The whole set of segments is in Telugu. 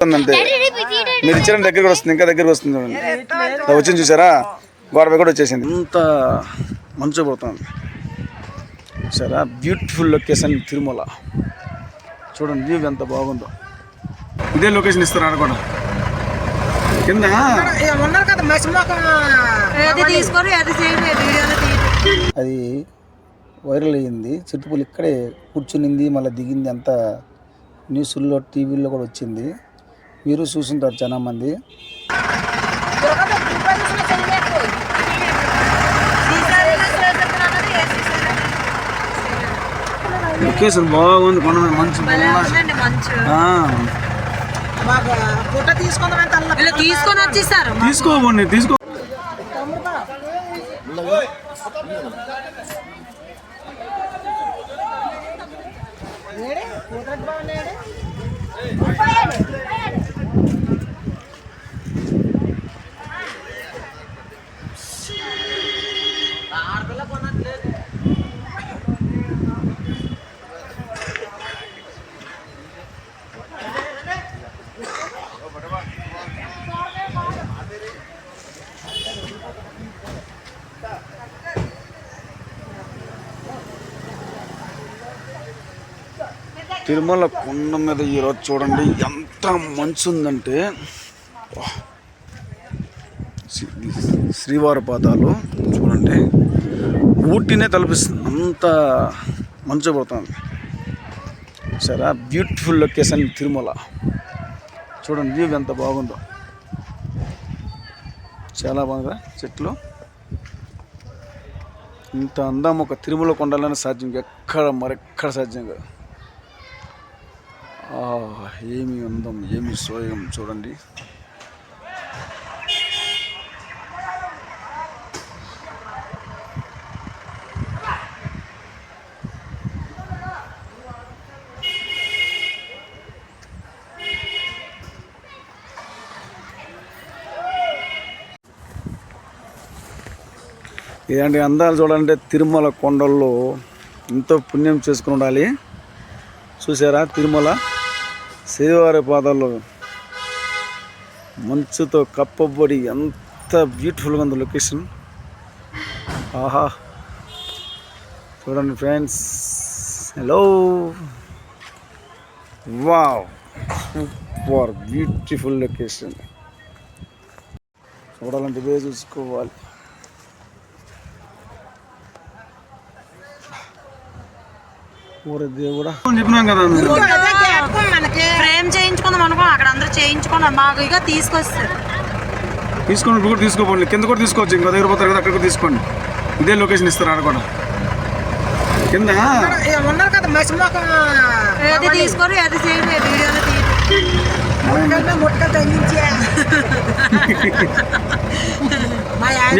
అంతే మీరు ఇచ్చిన దగ్గరికి వస్తుంది, ఇంకా దగ్గరికి వస్తుంది చూడండి. వచ్చింది చూసారా, గోడపై కూడా వచ్చేసింది. అంత మంచు పోతుంది చూసారా. Beautiful location Tirumala. చూడండి వ్యూ ఎంత బాగుందో. ఇదే లొకేషన్ ఇస్తారు ఆడ కూడా కింద. అది వైరల్ అయ్యింది. చిట్టుపులు ఇక్కడే కూర్చునింది, మళ్ళీ దిగింది. అంతా న్యూస్లో టీవీలో కూడా వచ్చింది. మీరు చూసుంటారు చాలా మంది. లొకేషన్ బాగుంది. కొండ మంచు తీసుకొని వచ్చేసారు. తీసుకోండి తీసుకో. తిరుమల కొండ మీద ఈరోజు చూడండి ఎంత మంచు ఉందంటే, శ్రీవారి పాదాలు చూడండి ఊటీనే తలపిస్తుంది. అంత మంచు పోతుంది సరే. Beautiful location Tirumala. చూడండి వ్యూ ఎంత బాగుందో. చాలా బాగుందా చెట్లు. ఇంత అందం ఒక తిరుమల కొండలోనే సాధ్యం, ఎక్కడ మరెక్కడ సాధ్యం కాదు. ఏమి అందం, ఏమి సోయం చూడండి. ఇలాంటి అందాలు చూడాలంటే తిరుమల కొండల్లో ఎంతో పుణ్యం చేసుకుని ఉండాలి. చూసారా తిరుమల శ్రీవారి పాదాల్లో మంచుతో కప్పబడి ఎంత బ్యూటిఫుల్గా ఉంది లొకేషన్. ఆహా చూడండి friends. Hello, wow, super beautiful location. చూడాలంటే ఇదే చూసుకోవాలి. దేవుడా చెప్పినాం కదా, ఫ్రేమ్ చేయించుకుందాం అనుకో, అక్కడ అందరూ చేయించుకున్నాం. మాకు ఇక తీసుకొస్తారు. తీసుకోండి, ఇప్పుడు కూడా తీసుకోపోండి. కింద కూడా తీసుకోవచ్చు. ఇంకో దగ్గర పోతారు కదా, అక్కడ కూడా తీసుకోండి. ఇదే లొకేషన్ ఇస్తారు ఆడ కూడా కింద. తీసుకోరు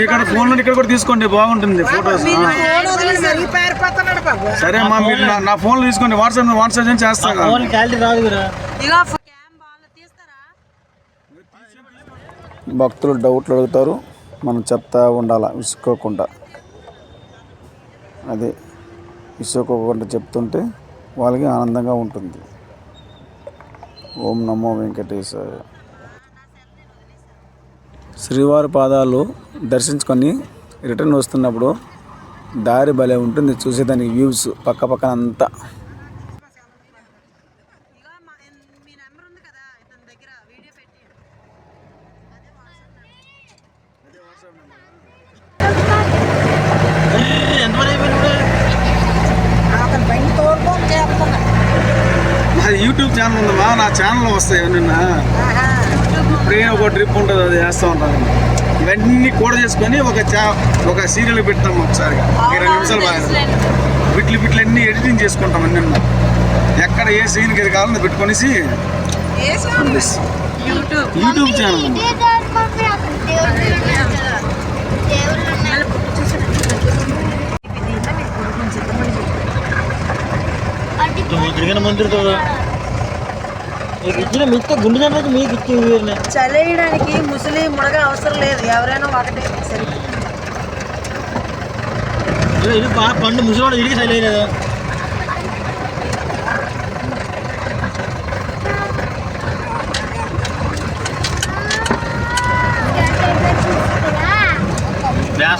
ఇక్కడ ఫోన్ నుండి ఇక్కడ కూడా తీసుకోండి, బాగుంటుంది ఫోటోస్. సరే అమ్మా, మీరు నా ఫోన్లో తీసుకోండి. వాట్సాప్ చేస్తాను. భక్తులు డౌట్లు అడుగుతారు, మనం చెప్తా ఉండాలా విసుకోకుండా. అదే విసుకోకుండా చెప్తుంటే వాళ్ళకి ఆనందంగా ఉంటుంది. ఓం నమో వెంకటేశాయ. శ్రీవారి పాదాలు దర్శించుకొని రిటర్న్ వస్తున్నప్పుడు దారి భలే ఉంటుంది చూసేదానికి. వ్యూస్ పక్క పక్కన అంతా. నాది యూట్యూబ్ ఛానల్ ఉందమ్మా, నా ఛానల్లో వస్తాయి నిన్న. ఇప్పుడే ఒక ట్రిప్ ఉంటుంది, అది చేస్తూ ఉంటాను. ఇవన్నీ కూడా చేసుకొని ఒక సీరియల్ పెడతాం ఒకసారి. 20 నిమిషాలు బాగా బిట్లు అన్నీ ఎడిటింగ్ చేసుకుంటాం. అన్నీ ఎక్కడ ఏ సీన్కి ఇది కావాలని పెట్టుకొనేసి యూట్యూబ్ ఛానల్. చలేయడానికి ముసలి ముడగ అవసరం లేదు, ఎవరైనా ఒకటే సరే. పండు ముసలి ఇడికి చలేయలేదు.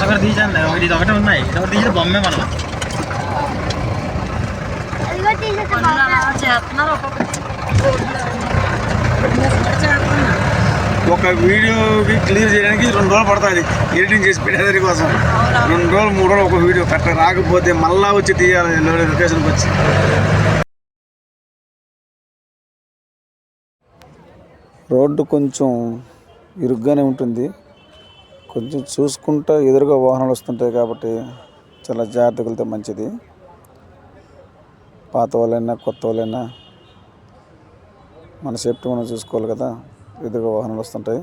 ఒకటి తీసాను, ఇది ఒకటి ఉన్నాయి, ఇది ఒకటి తీసి బొమ్మే మనం. చేస్తున్నారు ఒక వీడియోకి క్లియర్ చేయడానికి 2 రోజులు పడుతుంది ఎడిటింగ్ చేసి పెట్టేదాని కోసం. 2 రోజులు 3 రోజులు ఒక వీడియో కరెక్ట్ రాకపోతే మళ్ళా వచ్చి తీయాలి లొకేషన్కి వచ్చి. రోడ్డు కొంచెం ఇరుగ్గానే ఉంటుంది, కొంచెం చూసుకుంటా ఎదురుగా వాహనాలు వస్తుంటాయి కాబట్టి చాలా జాగ్రత్తగా వెళ్తే మంచిది. పాత వాళ్ళైనా కొత్త వాళ్ళైనా మన సేఫ్టీ మనం చూసుకోవాలి కదా. ఎదురుగా వాహనాలు వస్తుంటాయి,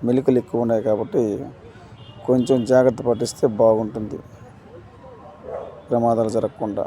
మెలికలు ఎక్కువ ఉన్నాయి కాబట్టి కొంచెం జాగ్రత్త పాటిస్తే బాగుంటుంది, ప్రమాదాలు జరగకుండా.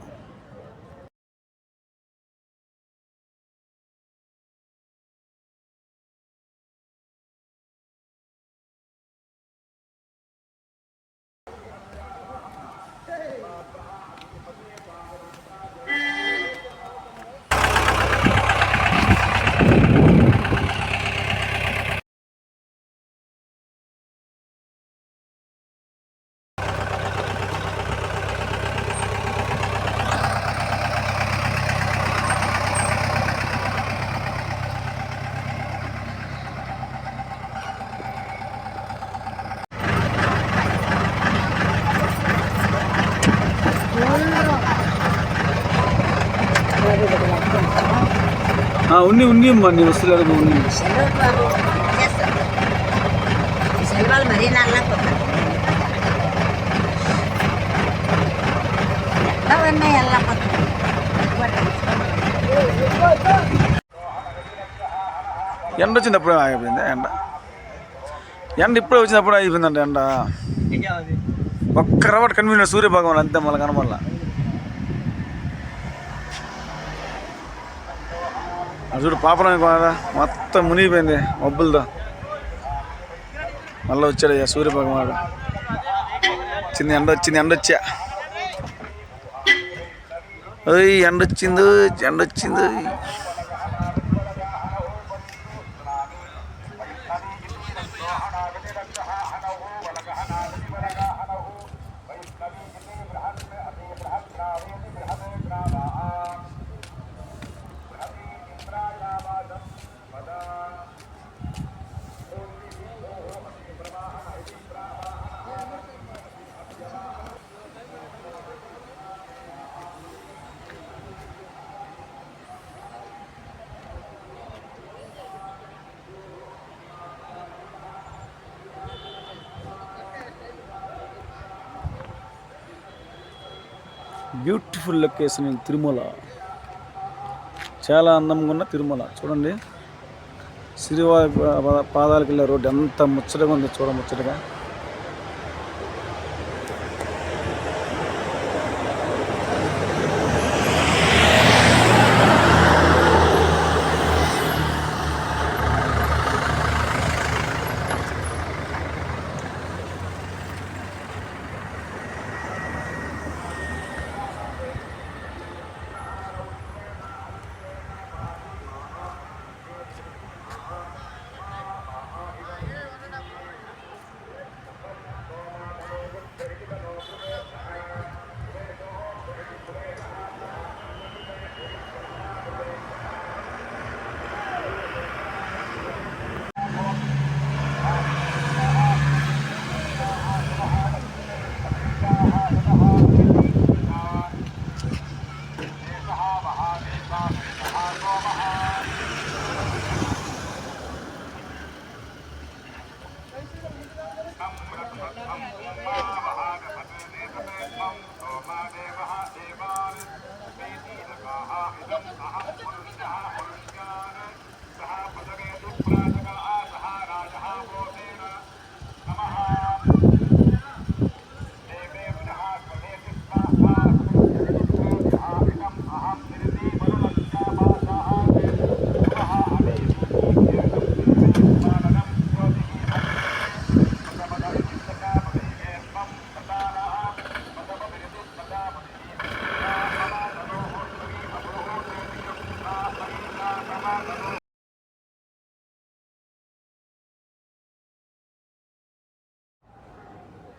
ఉన్ని అమ్మా, నేను వస్తలేదు. ఉన్ని మరీ నల్ల ఎండ వచ్చినప్పుడు అయిపోయింది. ఎండ ఇప్పుడే వచ్చినప్పుడు అయిపోయిందంట ఎండ. ఒక్క రవ్వట కనిపించిన సూర్యభగవాన్ అంతే, మళ్ళీ కనబడాల. చూడు పాపడానికి మొత్తం మునిగిపోయింది మబ్బులతో. మళ్ళీ వచ్చాడు అయ్యా సూర్యభగవానుడు. ఎండొచ్చా ఎండొచ్చింది. Beautiful location in Tirumala. చాలా అందంగా ఉన్న తిరుమల చూడండి. శ్రీవారి పాదాలకు వెళ్ళే రోడ్డు ఎంత ముచ్చటగా ఉంది, ముచ్చటగా.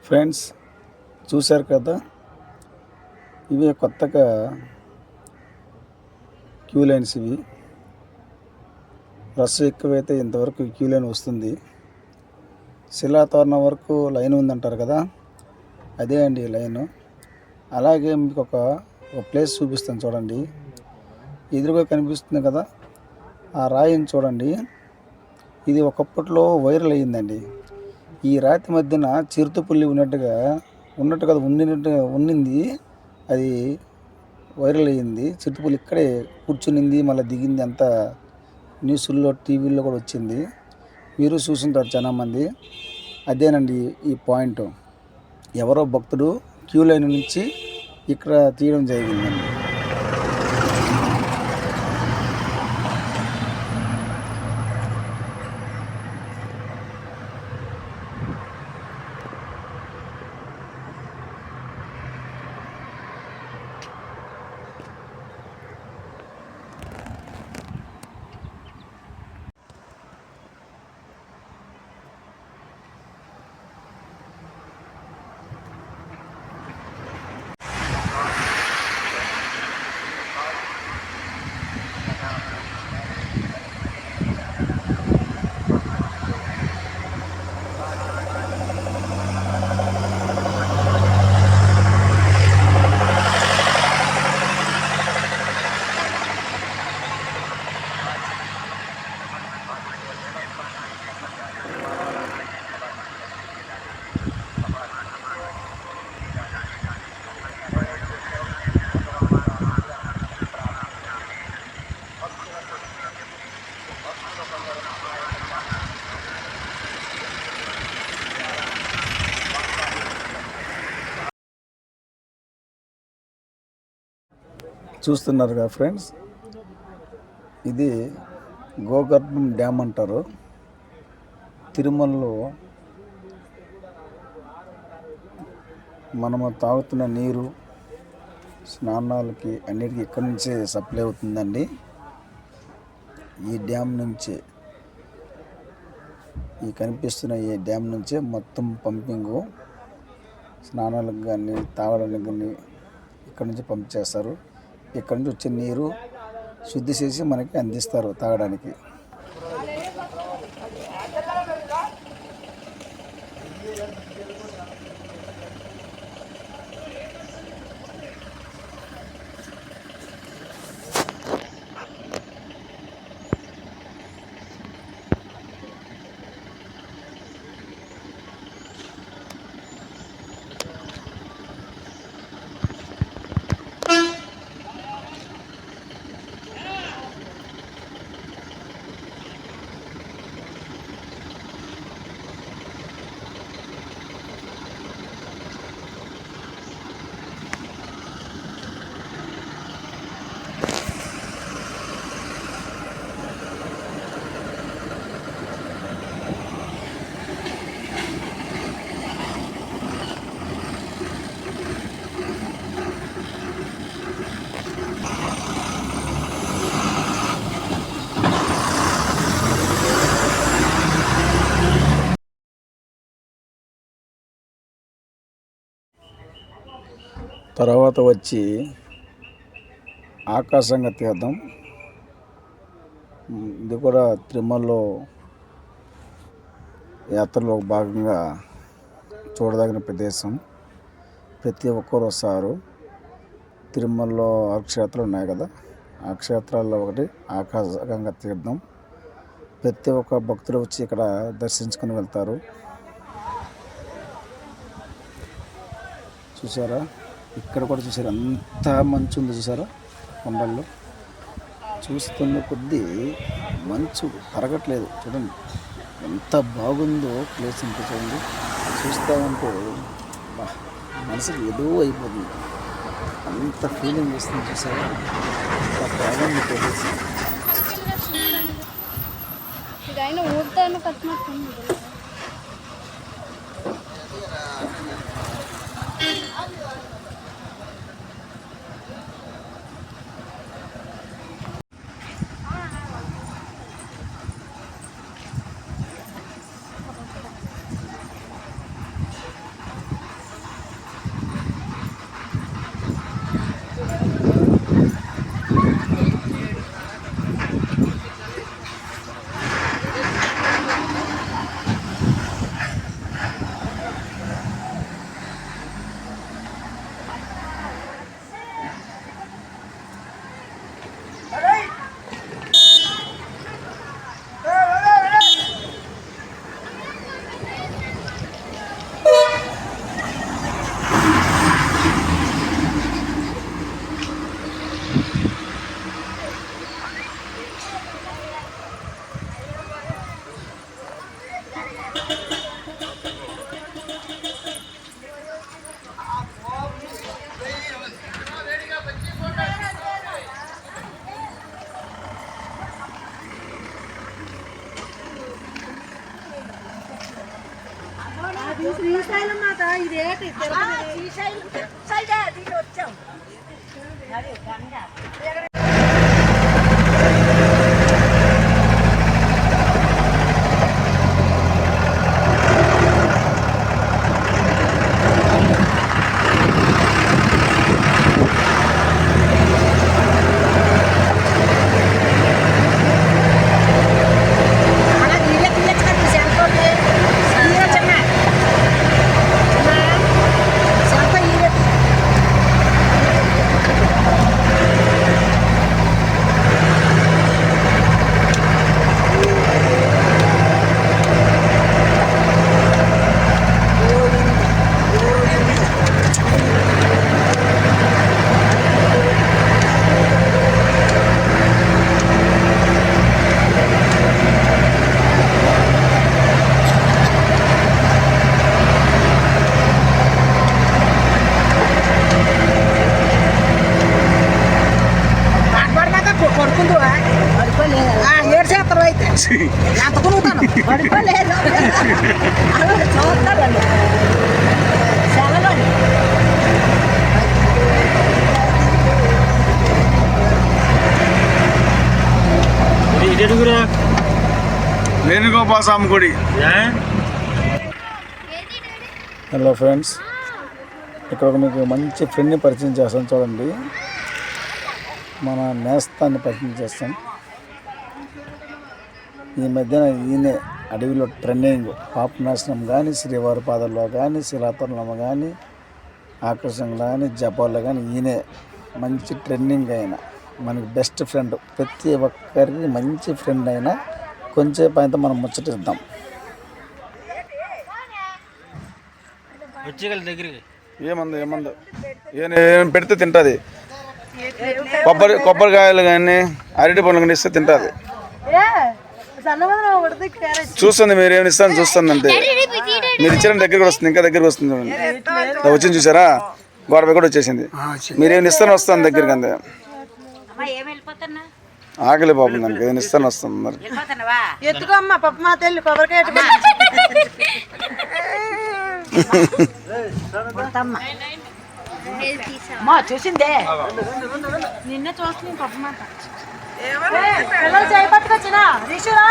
ఫ్రెండ్స్ చూశారు కదా, ఇవి కొత్తగా క్యూ లైన్స్. ఇవి రష్ ఎక్కువైతే ఇంతవరకు క్యూ లైన్ వస్తుంది. శిలాతోరణం వరకు లైన్ ఉందంటారు కదా, అదే అండి లైను. అలాగే మీకు ఒక ప్లేస్ చూపిస్తాను చూడండి. ఎదురుగా కనిపిస్తుంది కదా ఆ రాయిని చూడండి. ఇది ఒకప్పట్లో వైరల్ అయ్యిందండి. ఈ రాతి మధ్యన చిరుతపుల్లి ఉన్నింది. అది వైరల్ అయ్యింది. చిరుతపుల్లి ఇక్కడే కూర్చునింది, మళ్ళీ దిగింది, అంతా న్యూస్లో టీవీల్లో కూడా వచ్చింది. మీరు చూసుంటారు చాలామంది. అదేనండి ఈ పాయింట్. ఎవరో భక్తుడు క్యూ లైన్ నుంచి ఇక్కడ తీయడం జరిగిందండి. చూస్తున్నారుగా ఫ్రెండ్స్, ఇది గోకర్ణం డ్యామ్ అంటారు. తిరుమలలో మనము తాగుతున్న నీరు, స్నానాలకి అన్నిటికీ ఇక్కడి నుంచే సప్లై అవుతుందండి. ఈ డ్యామ్ నుంచే, ఈ కనిపిస్తున్న ఈ డ్యామ్ నుంచే మొత్తం పంపింగు, స్నానాలకు కానీ తాగడానికి కానీ ఇక్కడి నుంచి పంప్ చేస్తారు. ఇక్కడ నుంచి వచ్చే నీరు శుద్ధి చేసి మనకి అందిస్తారు తాగడానికి. తర్వాత వచ్చి ఆకాశంగా తీర్థం. ఇది కూడా తిరుమలలో యాత్రలో భాగంగా చూడదగిన ప్రదేశం. ప్రతి ఒక్కరు వస్తారు. తిరుమలలో 6 క్షేత్రాలు ఉన్నాయి కదా, ఆ క్షేత్రాల్లో ఒకటి ఆకాశగంగా తీర్థం. ప్రతి ఒక్క భక్తులు వచ్చి ఇక్కడ దర్శించుకొని వెళ్తారు. చూసారా, ఇక్కడ కూడా చూసారా ఎంత మంచు ఉంది, చూసారా కొండల్లో. చూస్తున్న కొద్దీ మంచు తరగట్లేదు. చూడండి ఎంత బాగుందో ప్లేస్. ఇంకా చూడండి, చూస్తూ ఉంటే మనసుకి ఏదో అయిపోతుంది, అంత ఫీలింగ్ వస్తుంది. చూసారా ఎంత బాగుంది ప్లేస్. శ్రీశైలం మాట ఇదేంటి వచ్చాం. ఏడు చేస్తారు అయితే ఎంత కొనుగుతాను పడిపోలేదు చూస్తారండి సెలవుండి. వేణుగోపాల స్వామి గుడి. హలో ఫ్రెండ్స్, ఇక్కడ మీకు మంచి ఫ్రెండ్ని పరిచయం చేస్తాను చూడండి. మన నేస్తాన్ని పరిచయం చేస్తాం. ఈ మధ్యన ఈయన అడవిలో ట్రెండింగ్ పాపనాశనం కానీ, శ్రీవారి పాదల్లో కానీ, శిలాతరణం కానీ, ఆకర్షణ కానీ, జపాల్లో కానీ ఈయనే మంచి ట్రెండింగ్ అయిన మనకి బెస్ట్ ఫ్రెండ్. ప్రతి ఒక్కరికి మంచి ఫ్రెండ్ అయినా కొంచెం అయితే మనం ముచ్చటిద్దాం. దగ్గరికి ఏమందో ఏం పెడితే తింటుంది. కొబ్బరికాయలు కానీ, అరటి పండ్లు కానీ ఇస్తే తింటుంది. చూస్తుంది, మీరు ఏమి ఇస్తాను చూస్తుంది అంతే. మీరు ఇచ్చిన దగ్గరికి వస్తుంది, ఇంకా దగ్గరికి వస్తుంది. వచ్చింది చూసారా, గోడపై కూడా వచ్చేసింది. మీరేమి ఇస్తాను వస్తాను దగ్గరికి అంతే. ఆకలి పాపం దానికి ఏదైనా ఇస్తాను వస్తుంది. మరి ఎత్తుకోమ్మా పప్పు మా తెల్లి కొబ్బరికాయ చూసిందే నిన్నే చూస్తుంది పప్పు మాట. పిల్లలు చేపట్టుకొచ్చినా రిషురా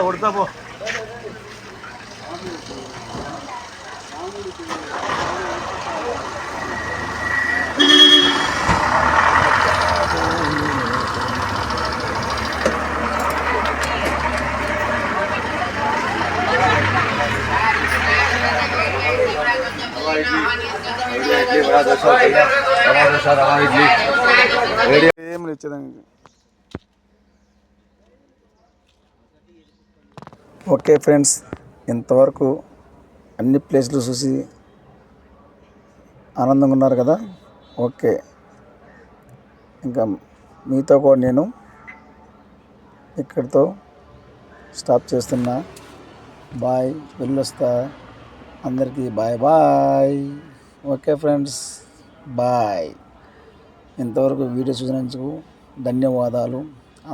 ఉడతా పో. ఏం ఇచ్చేదానికి. ఓకే ఫ్రెండ్స్, ఇంతవరకు అన్ని ప్లేస్లు చూసి ఆనందంగా ఉన్నారు కదా. ఓకే, ఇంకా మీతో కూడా నేను ఇక్కడితో స్టాప్ చేస్తున్నా. బాయ్, వెళ్ళొస్తా. అందరికీ bye bye. Okay friends, bye. ఇంతవరకు వీడియో చూసినందుకు ధన్యవాదాలు.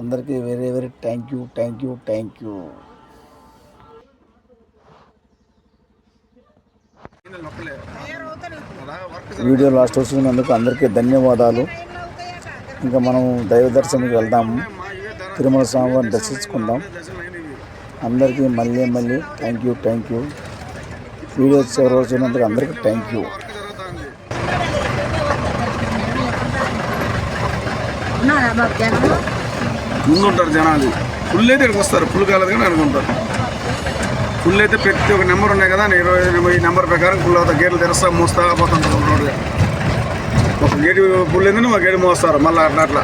అందరికీ very very thank you. Video last చూసినందుకు అందరికీ ధన్యవాదాలు. ఇంకా మనం దైవ దర్శనానికి వెళ్దాము, తిరుమల స్వామివారిని దర్శించుకుందాం. అందరికీ మళ్ళీ థ్యాంక్ యూ. వీడియో చివరి రోజు చూసినందుకు అందరికీ థ్యాంక్ యూ. ముందుంటారు జనాలు. ఫుల్ అయితే ఇక్కడికి వస్తారు, ఫుల్ కాలేదు కానీ అనుకుంటారు. ఫుల్ అయితే ప్రతి ఒక్క నెంబర్ ఉన్నాయి కదా, 20 ఈ నెంబర్ ప్రకారం ఫుల్ అవుతా, గేట్లు తెరుస్తా మోస్తా పోతుంటారు రోడ్గా. ఒక గేటు ఫుల్ ఏంటంటే ఒక గేటు మోస్తారు మళ్ళీ అట్లా